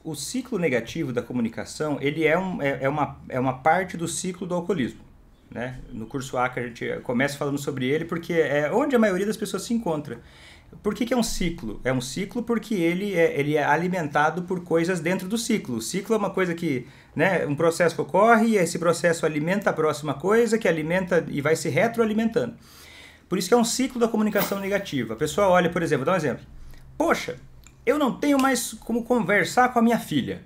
O ciclo negativo da comunicação, ele é uma parte do ciclo do alcoolismo. Né? No curso ACA a gente começa falando sobre ele porque é onde a maioria das pessoas se encontra. Por que é um ciclo? É um ciclo porque ele é alimentado por coisas dentro do ciclo. O ciclo é uma coisa que, né, um processo ocorre e esse processo alimenta a próxima coisa, que alimenta e vai se retroalimentando. Por isso que é um ciclo da comunicação negativa. A pessoa olha, por exemplo, vou dar um exemplo. Poxa, eu não tenho mais como conversar com a minha filha,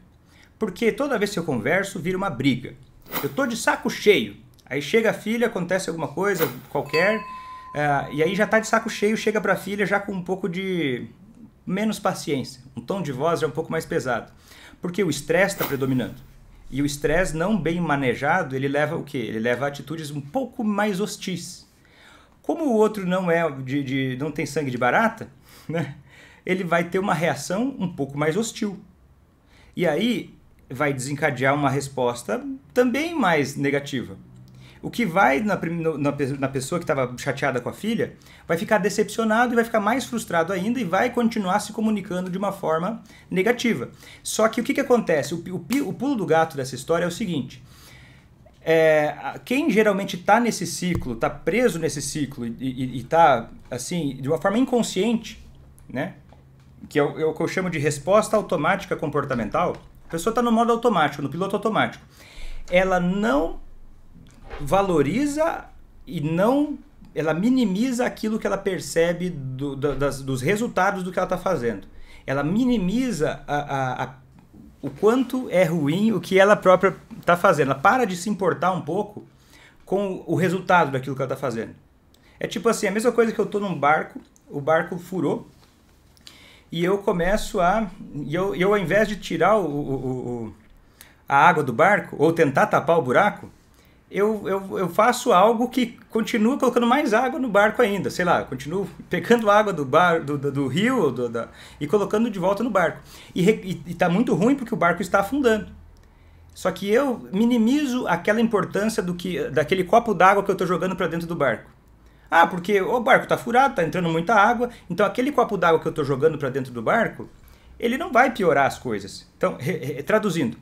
porque toda vez que eu converso vira uma briga. Eu tô de saco cheio. Aí chega a filha, acontece alguma coisa qualquer, e aí já tá de saco cheio, chega pra filha já com um pouco de menos paciência. Um tom de voz já um pouco mais pesado. Porque o estresse está predominando. E o estresse não bem manejado, ele leva o quê? Ele leva a atitudes um pouco mais hostis. Como o outro não não tem sangue de barata, né? Ele vai ter uma reação um pouco mais hostil. E aí vai desencadear uma resposta também mais negativa. O que vai na pessoa que estava chateada com a filha, vai ficar decepcionado e vai ficar mais frustrado ainda e vai continuar se comunicando de uma forma negativa. Só que o que acontece? O pulo do gato dessa história é o seguinte. Quem geralmente está nesse ciclo, está preso nesse ciclo e está assim, de uma forma inconsciente, né? Que é o que eu chamo de resposta automática comportamental, a pessoa está no modo automático, no piloto automático. Ela não valoriza e ela minimiza aquilo que ela percebe dos resultados do que ela está fazendo. Ela minimiza o quanto é ruim o que ela própria está fazendo. Ela para de se importar um pouco com o resultado daquilo que ela está fazendo. É tipo assim, a mesma coisa que eu estou num barco, o barco furou, e eu começo eu ao invés de tirar a água do barco, ou tentar tapar o buraco, eu faço algo que continua colocando mais água no barco ainda. Sei lá, continuo pegando água do rio e colocando de volta no barco. E tá muito ruim porque o barco está afundando. Só que eu minimizo aquela importância daquele copo d'água que eu estou jogando para dentro do barco. Ah, porque o barco está furado, está entrando muita água, então aquele copo d'água que eu estou jogando para dentro do barco, ele não vai piorar as coisas. Então, traduzindo,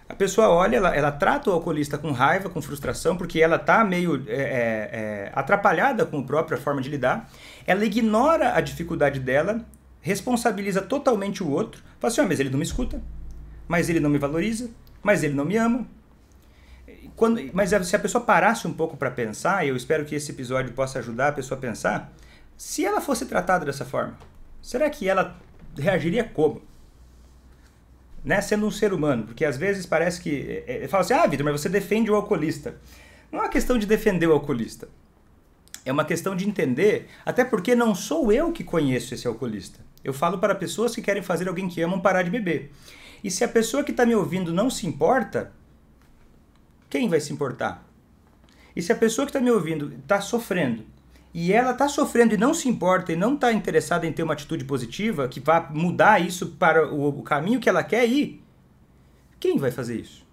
a pessoa olha, ela trata o alcoolista com raiva, com frustração, porque ela está meio atrapalhada com a própria forma de lidar, ela ignora a dificuldade dela, responsabiliza totalmente o outro, fala assim, mas ele não me escuta, mas ele não me valoriza, mas ele não me ama. Mas se a pessoa parasse um pouco para pensar, e eu espero que esse episódio possa ajudar a pessoa a pensar, se ela fosse tratada dessa forma, será que ela reagiria como? Né? Sendo um ser humano, porque às vezes parece que... fala assim, Vitor, mas você defende o alcoolista. Não é uma questão de defender o alcoolista. É uma questão de entender, até porque não sou eu que conheço esse alcoolista. Eu falo para pessoas que querem fazer alguém que amam parar de beber. E se a pessoa que está me ouvindo não se importa, quem vai se importar? E se a pessoa que está me ouvindo está sofrendo, e ela está sofrendo e não se importa e não está interessada em ter uma atitude positiva que vá mudar isso para o caminho que ela quer ir, quem vai fazer isso?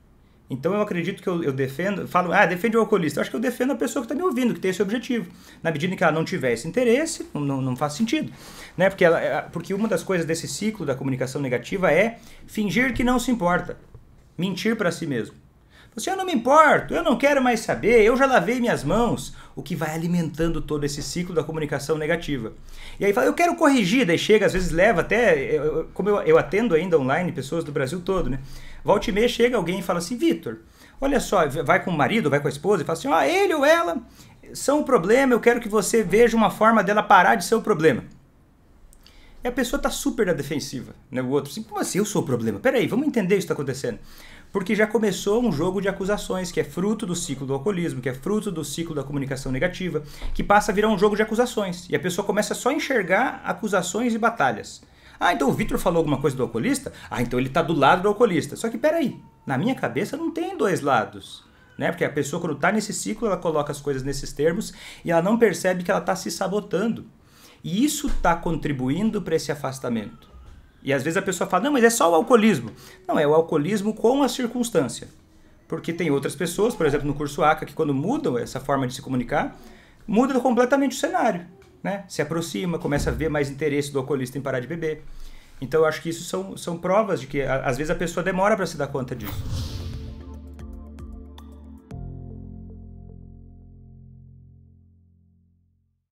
Então eu acredito que eu defendo, falo, defende o alcoolista. Eu acho que eu defendo a pessoa que está me ouvindo, que tem esse objetivo. Na medida em que ela não tiver esse interesse, não faz sentido. Né? Porque uma das coisas desse ciclo da comunicação negativa é fingir que não se importa. Mentir para si mesmo. Você, eu não me importo, eu não quero mais saber, eu já lavei minhas mãos. O que vai alimentando todo esse ciclo da comunicação negativa. E aí fala, eu quero corrigir, daí chega, às vezes leva até, como eu atendo ainda online pessoas do Brasil todo, né? Volta e meia chega alguém e fala assim, Vitor, olha só, vai com o marido, vai com a esposa e fala assim, ele ou ela são o problema, eu quero que você veja uma forma dela parar de ser o problema. E a pessoa está super na defensiva, né? O outro assim, como assim eu sou o problema? Peraí, vamos entender o que está acontecendo. Porque já começou um jogo de acusações, que é fruto do ciclo do alcoolismo, que é fruto do ciclo da comunicação negativa, que passa a virar um jogo de acusações. E a pessoa começa só a enxergar acusações e batalhas. Então o Vitor falou alguma coisa do alcoolista? Então ele está do lado do alcoolista. Só que peraí, na minha cabeça não tem dois lados. Né? Porque a pessoa quando está nesse ciclo, ela coloca as coisas nesses termos e ela não percebe que ela está se sabotando. E isso está contribuindo para esse afastamento. E às vezes a pessoa fala, não, mas é só o alcoolismo. Não, é o alcoolismo com a circunstância. Porque tem outras pessoas, por exemplo, no curso ACA, que quando mudam essa forma de se comunicar, muda completamente o cenário. Né? Se aproxima, começa a ver mais interesse do alcoolista em parar de beber. Então eu acho que isso são provas de que às vezes a pessoa demora para se dar conta disso.